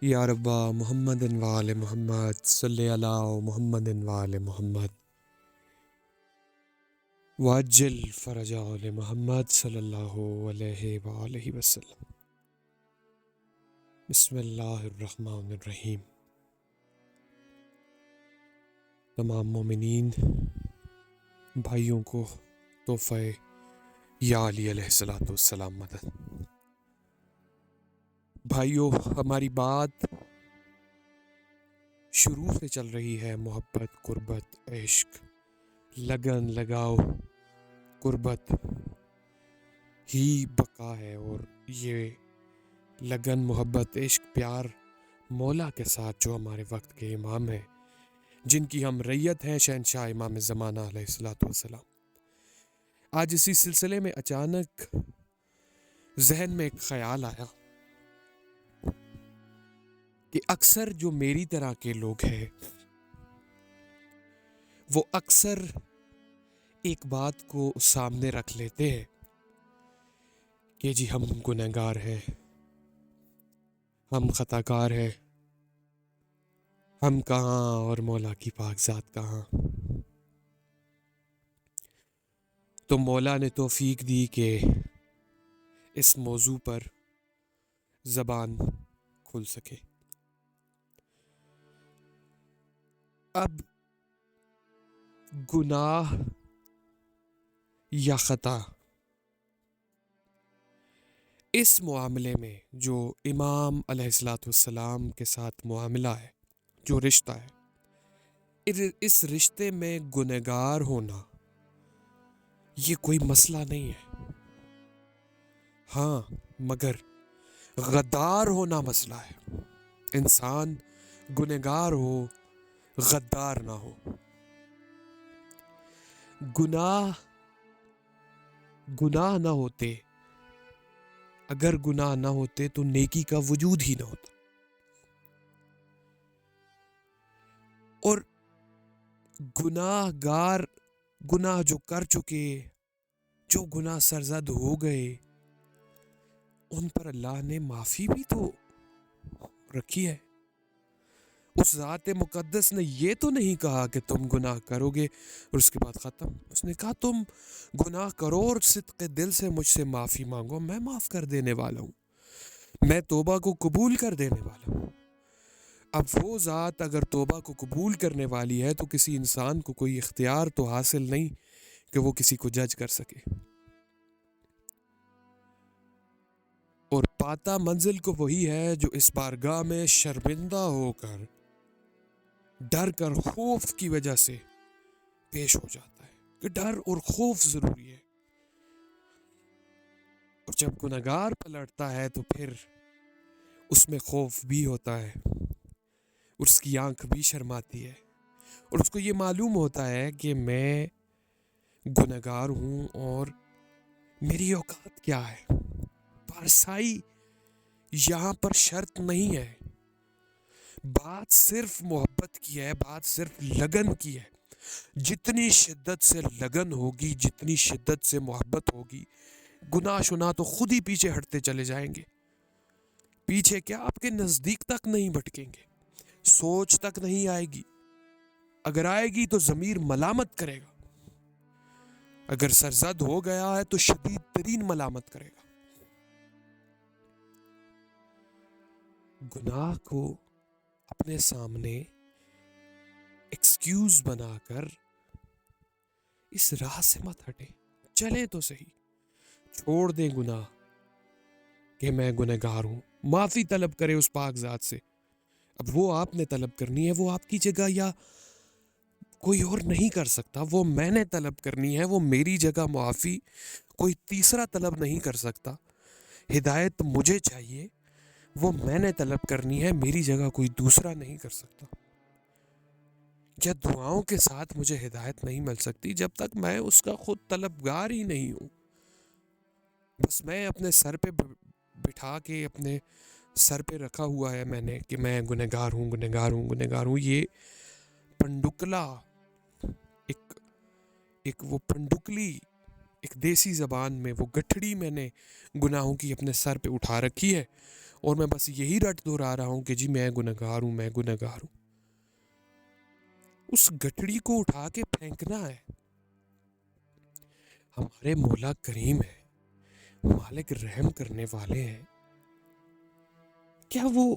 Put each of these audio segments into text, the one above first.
یا ربا محمد وآل محمد صلی علی محمد وآل محمد وعجل فرج آل محمد صلی اللہ علیہ وآلہ وسلم۔ بسم اللہ الرحمن الرحیم۔ تمام مومنین بھائیوں کو تحفہ یا علی علیہ السلام مدد۔ بھائیوں، ہماری بات شروع سے چل رہی ہے محبت، قربت، عشق، لگن، لگاؤ، قربت ہی بقا ہے، اور یہ لگن، محبت، عشق، پیار مولا کے ساتھ جو ہمارے وقت کے امام ہیں، جن کی ہم ریت ہیں، شہنشاہ امام زمانہ علیہ السلام۔ آج اسی سلسلے میں اچانک ذہن میں ایک خیال آیا کہ اکثر جو میری طرح کے لوگ ہیں وہ اکثر ایک بات کو سامنے رکھ لیتے ہیں کہ جی ہم گنہگار ہیں، ہم خطا کار ہیں، ہم کہاں اور مولا کی پاک ذات کہاں۔ تو مولا نے توفیق دی کہ اس موضوع پر زبان کھل سکے۔ اب گناہ یا خطا، اس معاملے میں جو امام علیہ السلام کے ساتھ معاملہ ہے، جو رشتہ ہے، اس رشتے میں گنہگار ہونا یہ کوئی مسئلہ نہیں ہے، ہاں مگر غدار ہونا مسئلہ ہے۔ انسان گنہگار ہو، غدار نہ ہو۔ گناہ نہ ہوتے، اگر گناہ نہ ہوتے تو نیکی کا وجود ہی نہ ہوتا۔ اور گناہ جو کر چکے، جو گناہ سرزد ہو گئے، ان پر اللہ نے معافی بھی تو رکھی ہے۔ اس ذات مقدس نے یہ تو نہیں کہا کہ تم گناہ کرو گے اور اس کے بعد ختم۔ اس نے کہا تم گناہ کرو اور صدق دل سے مجھ سے معافی مانگو، میں معاف کر دینے والا ہوں، میں توبہ کو قبول کر دینے والا ہوں۔ اب وہ ذات اگر توبہ کو قبول کرنے والی ہے تو کسی انسان کو کوئی اختیار تو حاصل نہیں کہ وہ کسی کو جج کر سکے۔ اور پاتا منزل کو وہی ہے جو اس بارگاہ میں شرمندہ ہو کر، ڈر کر، خوف کی وجہ سے پیش ہو جاتا ہے، کہ ڈر اور خوف ضروری ہے۔ اور جب گنہگار پلٹتا ہے تو پھر اس میں خوف بھی ہوتا ہے، اس کی آنکھ بھی شرماتی ہے، اور اس کو یہ معلوم ہوتا ہے کہ میں گنہگار ہوں اور میری اوقات کیا ہے۔ پارسائی یہاں پر شرط نہیں ہے، بات صرف محبت کی ہے، بات صرف لگن کی ہے۔ جتنی شدت سے لگن ہوگی، جتنی شدت سے محبت ہوگی، گناہ شنا تو خود ہی پیچھے ہٹتے چلے جائیں گے۔ پیچھے کیا، آپ کے نزدیک تک نہیں بھٹکیں گے، سوچ تک نہیں آئے گی۔ اگر آئے گی تو ضمیر ملامت کرے گا، اگر سرزد ہو گیا ہے تو شدید ترین ملامت کرے گا۔ گناہ کو اپنے سامنے ایکسکیوز بنا کر اس راہ سے مت ہٹیں، چلے تو صحیح، چھوڑ دیں گناہ کہ میں گنہگار ہوں، معافی طلب کرے اس پاک ذات سے۔ اب وہ آپ نے طلب کرنی ہے، وہ آپ کی جگہ یا کوئی اور نہیں کر سکتا، وہ میں نے طلب کرنی ہے، وہ میری جگہ معافی کوئی تیسرا طلب نہیں کر سکتا۔ ہدایت مجھے چاہیے، وہ میں نے طلب کرنی ہے، میری جگہ کوئی دوسرا نہیں کر سکتا۔ یا دعاؤں کے ساتھ مجھے ہدایت نہیں مل سکتی جب تک میں اس کا خود طلبگار ہی نہیں ہوں۔ بس میں اپنے سر پہ بٹھا کے، اپنے سر پہ رکھا ہوا ہے میں نے کہ میں گنہگار ہوں، گنہگار ہوں، گنہگار ہوں۔ یہ پنڈکلا، ایک وہ پنڈکلی، ایک دیسی زبان میں وہ گٹھڑی میں نے گناہوں کی اپنے سر پہ اٹھا رکھی ہے، اور میں بس یہی رٹ دہرا رہا ہوں کہ جی میں گنہگار ہوں، میں گنہگار ہوں. اس گٹڑی کو اٹھا کے پھینکنا ہے. ہمارے مولا کریم ہے، مالک رحم کرنے والے ہیں. کیا وہ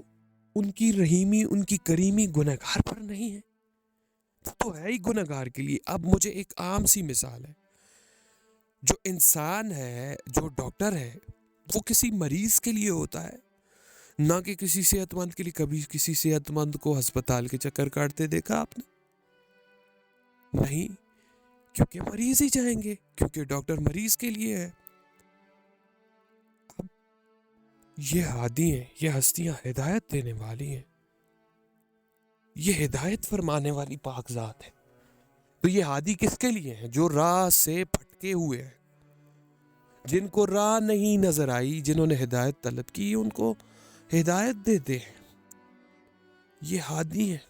ان کی رحیمی، ان کی کریمی گنہگار پر نہیں ہے؟ تو ہے ہی گنہگار کے لیے. اب مجھے ایک عام سی مثال ہے. جو انسان ہے، جو ڈاکٹر ہے، وہ کسی مریض کے لیے ہوتا ہے، نہ کہ کسی صحت مند کے لیے. کبھی کسی صحت مند کو ہسپتال کے چکر کاٹتے دیکھا آپ نے؟ نہیں، کیونکہ مریض ہی جائیں گے، کیونکہ ڈاکٹر مریض کے لیے ہے. اب یہ ہادی ہیں، یہ ہستیاں ہدایت دینے والی ہیں، یہ ہدایت فرمانے والی پاک ذات ہے. تو یہ ہادی کس کے لیے ہیں؟ جو راہ سے پھٹکے ہوئے ہیں، جن کو راہ نہیں نظر آئی، جنہوں نے ہدایت طلب کی، ان کو ہدایت دیتے ہیں. یہ ہادی ہیں.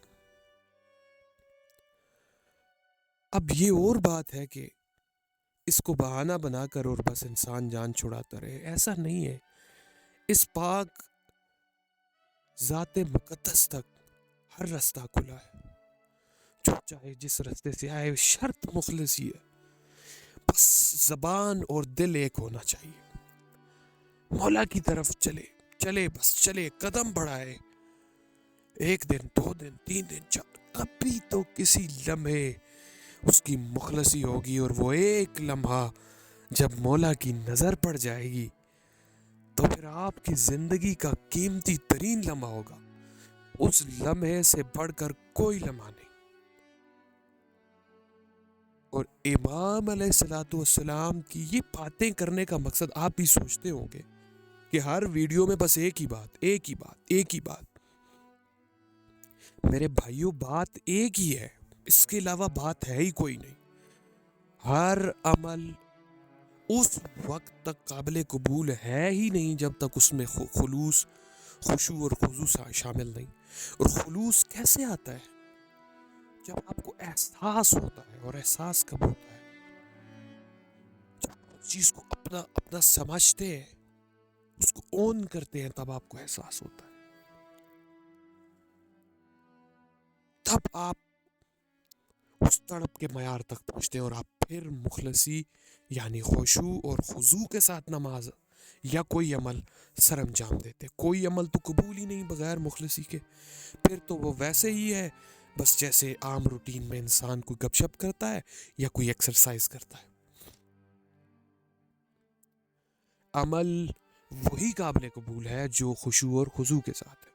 اب یہ اور بات ہے کہ اس کو بہانہ بنا کر اور بس انسان جان چھڑاتا رہے، ایسا نہیں ہے. اس پاک ذات مقدس تک ہر رستہ کھلا ہے. جو چاہے جس رستے سے آئے، شرط مخلصی ہے. بس زبان اور دل ایک ہونا چاہیے. مولا کی طرف چلے بس چلے، قدم بڑھائے. 1 دن، 2 دن، 3 دن، 4، کبھی تو کسی لمحے اس کی مخلصی ہوگی. اور وہ ایک لمحہ جب مولا کی نظر پڑ جائے گی تو پھر آپ کی زندگی کا قیمتی ترین لمحہ ہوگا. اس لمحے سے بڑھ کر کوئی لمحہ نہیں. اور امام علیہ الصلوۃ والسلام کی یہ باتیں کرنے کا مقصد آپ بھی سوچتے ہوں گے کہ ہر ویڈیو میں بس ایک ہی بات. میرے بھائیوں، بات ایک ہی ہے، اس کے علاوہ بات ہے ہی کوئی نہیں. ہر عمل اس وقت تک قابل قبول ہے ہی نہیں جب تک اس میں خلوص، خشوع اور خضوع شامل نہیں. اور خلوص کیسے آتا ہے؟ جب آپ کو احساس ہوتا ہے. اور احساس کب ہوتا ہے؟ جب آپ اس چیز کو اپنا سمجھتے ہیں، اس کو اون کرتے ہیں، تب آپ کو احساس ہوتا ہے. تب آپ اس تڑپ کے معیار تک پہنچتے ہیں اور آپ پھر مخلصی یعنی خشوع اور خضوع کے ساتھ نماز یا کوئی عمل سر انجام دیتے. کوئی عمل تو قبول ہی نہیں بغیر مخلصی کے. پھر تو وہ ویسے ہی ہے بس جیسے عام روٹین میں انسان کوئی گپ شپ کرتا ہے یا کوئی ایکسرسائز کرتا ہے. عمل وہی قابل قبول ہے جو خشوع اور خضوع کے ساتھ ہے.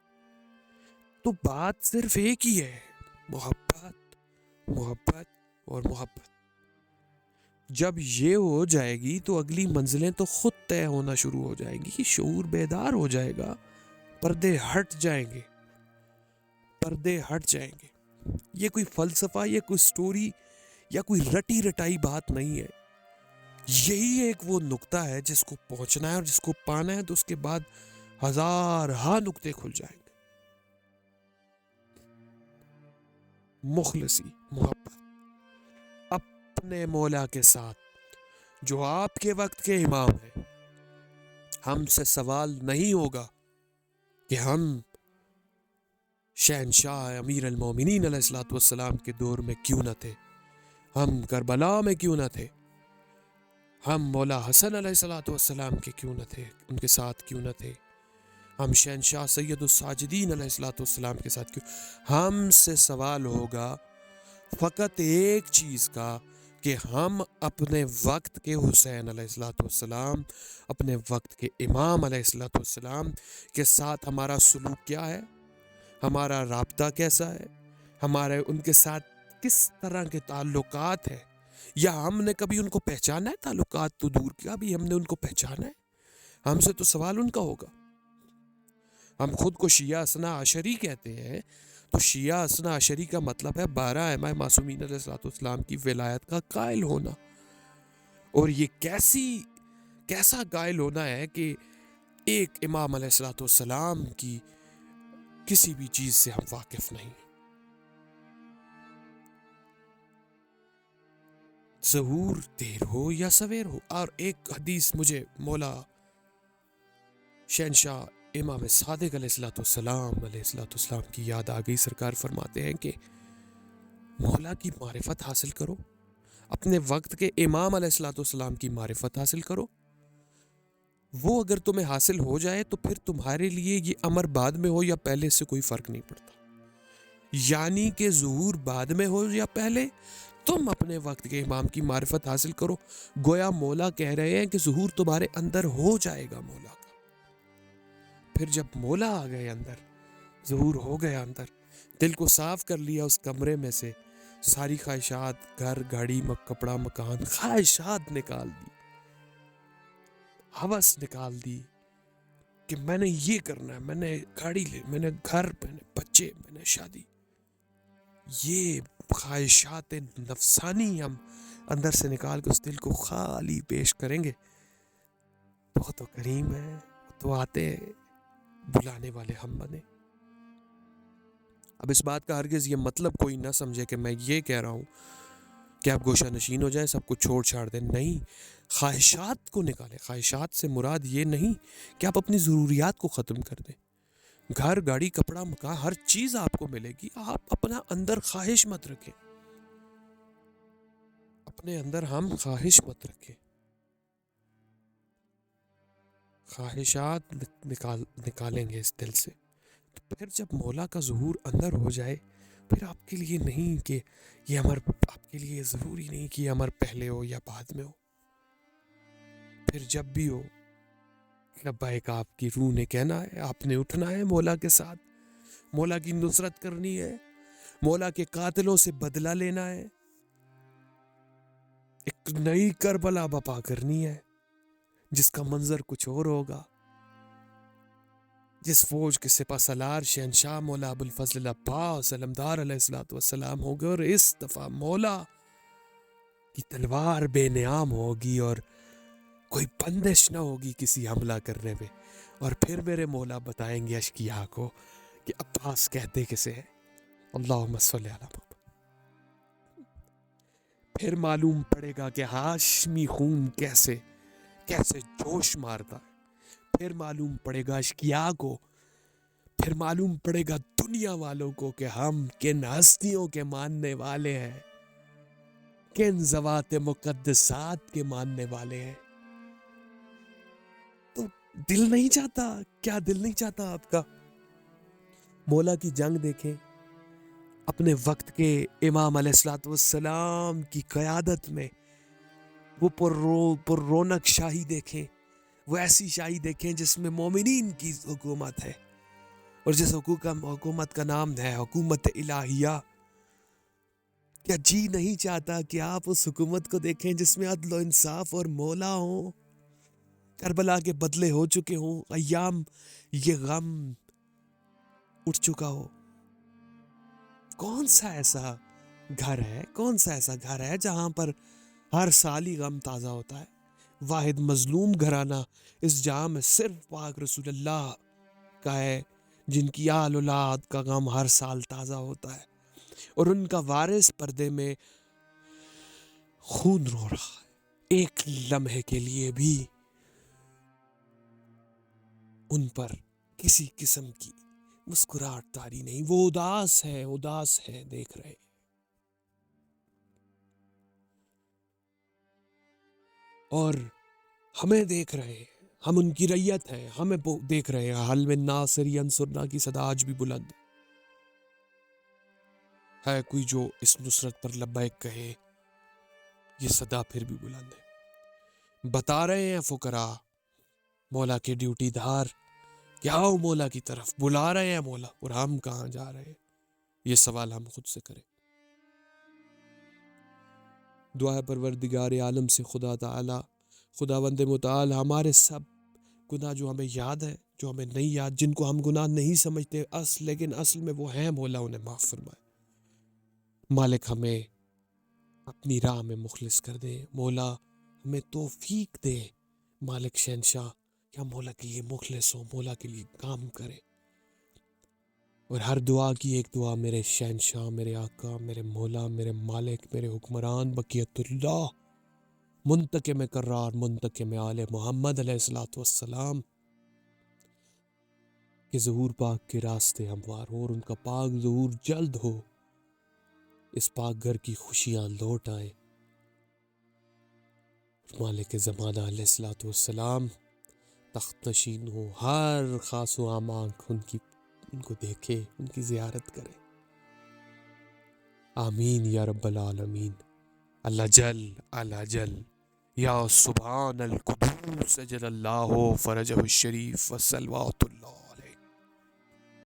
تو بات صرف ایک ہی ہے، محبت، محبت اور محبت. جب یہ ہو جائے گی تو اگلی منزلیں تو خود طے ہونا شروع ہو جائیں گی. شعور بیدار ہو جائے گا، پردے ہٹ جائیں گے. یہ کوئی فلسفہ یا کوئی سٹوری یا کوئی رٹی رٹائی بات نہیں ہے. یہی ایک وہ نقطہ ہے جس کو پہنچنا ہے اور جس کو پانا ہے، تو اس کے بعد ہزارہا نقطے کھل جائیں گے. مخلصی، محبت اپنے مولا کے ساتھ جو آپ کے وقت کے امام ہیں. ہم سے سوال نہیں ہوگا کہ ہم شہنشاہ امیر المومنین علیہ الصلوۃ والسلام کے دور میں کیوں نہ تھے، ہم کربلا میں کیوں نہ تھے، ہم مولا حسن علیہ الصلوۃ والسلام کے کیوں نہ تھے، ان کے ساتھ کیوں نہ تھے، ہم شہنشاہ سید الساجدین علیہ الصلوۃ والسلام کے ساتھ کیوں. ہم سے سوال ہوگا فقط ایک چیز کا کہ ہم اپنے وقت کے حسین علیہ الصلوۃ والسلام، اپنے وقت کے امام علیہ الصلوۃ والسلام کے ساتھ ہمارا سلوک کیا ہے، ہمارا رابطہ کیسا ہے، ہمارے ان کے ساتھ کس طرح کے تعلقات ہیں، یا ہم نے کبھی ان کو پہچانا ہے. تعلقات تو دور کیا، بھی ہم نے ان کو پہچانا ہے. ہم سے تو سوال ان کا ہوگا. ہم خود کو شیعہ اثنا عشری کہتے ہیں، تو شیعہ اثنا عشری کا مطلب ہے 12 ائمہ معصومین علیہ الصلوۃ والسلام کی ولایت کا قائل ہونا. اور یہ کیسا قائل ہونا ہے کہ ایک امام علیہ الصلوۃ والسلام کی کسی بھی چیز سے ہم واقف نہیں. ظہور دیر ہو یا سویر ہو. اور ایک حدیث مجھے مولا شہنشاہ امام صادق علیہ السلام کی یاد آ گئی. سرکار فرماتے ہیں کہ مولا کی معرفت حاصل کرو, اپنے وقت کے امام علیہ السلام کی معرفت حاصل کرو. وہ اگر تمہیں حاصل ہو جائے تو پھر تمہارے لیے یہ امر بعد میں ہو یا پہلے سے کوئی فرق نہیں پڑتا. یعنی کہ ظہور بعد میں ہو یا پہلے, تم اپنے وقت کے امام کی معرفت حاصل کرو. گویا مولا کہہ رہے ہیں کہ ظہور تمہارے اندر ہو جائے گا مولا کا. پھر جب مولا آ گئے اندر, ظہور ہو گیا اندر, دل کو صاف کر لیا اس کمرے میں سے, ساری خواہشات, گھر, گاڑی, کپڑا, مکان, خواہشات نکال دی, ہوس نکال دی کہ میں نے یہ کرنا ہے, میں نے گاڑی لے, میں نے گھر, میں نے بچے, میں نے شادی. یہ خواہشات نفسانی ہم اندر سے نکال کے اس دل کو خالی پیش کریں گے. وہ تو کریم ہے, وہ تو آتے بلانے والے ہم بنے. اب اس بات کا ہرگز یہ مطلب کوئی نہ سمجھے کہ میں یہ کہہ رہا ہوں کہ آپ گوشہ نشین ہو جائیں, سب کچھ چھوڑ چھاڑ دیں. نہیں, خواہشات کو نکالیں. خواہشات سے مراد یہ نہیں کہ آپ اپنی ضروریات کو ختم کر دیں. گھر, گاڑی, کپڑا, مکان, ہر چیز آپ کو ملے گی. آپ اپنا اندر خواہش مت رکھیں, اپنے اندر ہم خواہش مت رکھیں. خواہشات نکالیں گے اس دل سے, تو پھر جب مولا کا ظہور اندر ہو جائے, پھر آپ کے لیے نہیں کہ یہ امر, آپ کے لیے ضروری نہیں کہ یہ امر پہلے ہو یا بعد میں ہو. پھر جب بھی ہو, لبیک آپ کی روح نے کہنا ہے, آپ نے اٹھنا ہے مولا کے ساتھ, مولا کی نصرت کرنی ہے, مولا کے قاتلوں سے بدلہ لینا ہے, ایک نئی کربلا بپا کرنی ہے جس کا منظر کچھ اور ہوگا. جس فوج کے سپہ سالار شہنشاہ مولا ابو الفضل عباس علمدار علیہ السلام ہو گئے, اور اس دفعہ مولا کی تلوار بے نیام ہوگی اور کوئی بندش نہ ہوگی کسی حملہ کرنے میں. اور پھر میرے مولا بتائیں گے اشقیاء کو کہ عباس کہتے کسے ہیں. اللہم صلی علی محمد. پھر معلوم پڑے گا کہ ہاشمی خون کیسے جوش مارتا ہے. پھر معلوم پڑے گا اشقیاء کو, پھر معلوم پڑے گا دنیا والوں کو کہ ہم کن ہستیوں کے ماننے والے ہیں, کن ذوات مقدسات کے ماننے والے ہیں. تو دل نہیں چاہتا, کیا دل نہیں چاہتا آپ کا مولا کی جنگ دیکھیں, اپنے وقت کے امام علیہ السلام کی قیادت میں وہ پر رونق شاہی دیکھیں, وہ ایسی شاہی دیکھیں جس میں مومنین کی حکومت ہے, اور جس حکومت کا نام ہے حکومت الہیہ. کیا جی نہیں چاہتا کہ آپ اس حکومت کو دیکھیں جس میں عدل و انصاف اور مولا ہوں, کربلا کے بدلے ہو چکے ہوں, ایام یہ غم اٹھ چکا ہو. کون سا ایسا گھر ہے جہاں پر ہر سال ہی غم تازہ ہوتا ہے. واحد مظلوم گھرانہ اس جہاں میں صرف پاک رسول اللہ کا ہے, جن کی آل اولاد کا غم ہر سال تازہ ہوتا ہے, اور ان کا وارث پردے میں خون رو رہا ہے. ایک لمحے کے لیے بھی ان پر کسی قسم کی مسکراہٹ طاری نہیں. وہ اداس ہے دیکھ رہے, اور ہمیں دیکھ رہے ہیں, ہم ان کی رعیت ہیں, ہمیں دیکھ رہے ہیں. حل من ناصر ینصرنا کی صدا آج بھی بلند ہے. کوئی جو اس نصرت پر لبیک کہے, یہ صدا پھر بھی بلند ہے. بتا رہے ہیں فقراء مولا کے ڈیوٹی دار کہ آؤ مولا کی طرف, بلا رہے ہیں مولا, اور ہم کہاں جا رہے ہیں, یہ سوال ہم خود سے کریں. دعا ہے پروردگار عالم سے خداوند متعال ہمارے سب گناہ جو ہمیں یاد ہے, جو ہمیں نہیں یاد, جن کو ہم گناہ نہیں سمجھتے لیکن اصل میں وہ ہیں, مولا انہیں معاف فرمائے. مالک ہمیں اپنی راہ میں مخلص کر دے, مولا ہمیں توفیق دے. مالک شہنشاہ کہ ہم مولا کے لیے مخلص ہوں, مولا کے لیے کام کریں. اور ہر دعا کی ایک دعا میرے شہنشاہ, میرے آقا, میرے مولا, میرے مالک, میرے حکمران بقیت اللہ منتقم کرار منتقم آل محمد علیہ السلام کہ ظہور پاک کے راستے ہموار ہو اور ان کا پاک ظہور جلد ہو، اس پاک گھر کی خوشیاں لوٹ آئیں، مالک زمانہ علیہ الصلوۃ والسلام تخت نشین ہو، ہر خاص و عام آنکھ ان کو دیکھے، ان کی زیارت کرے. آمین یا رب العالمین. اللہ جل اللہ جل یا سبحان القدوس اجل اللہ فرجہ الشریف وصلوات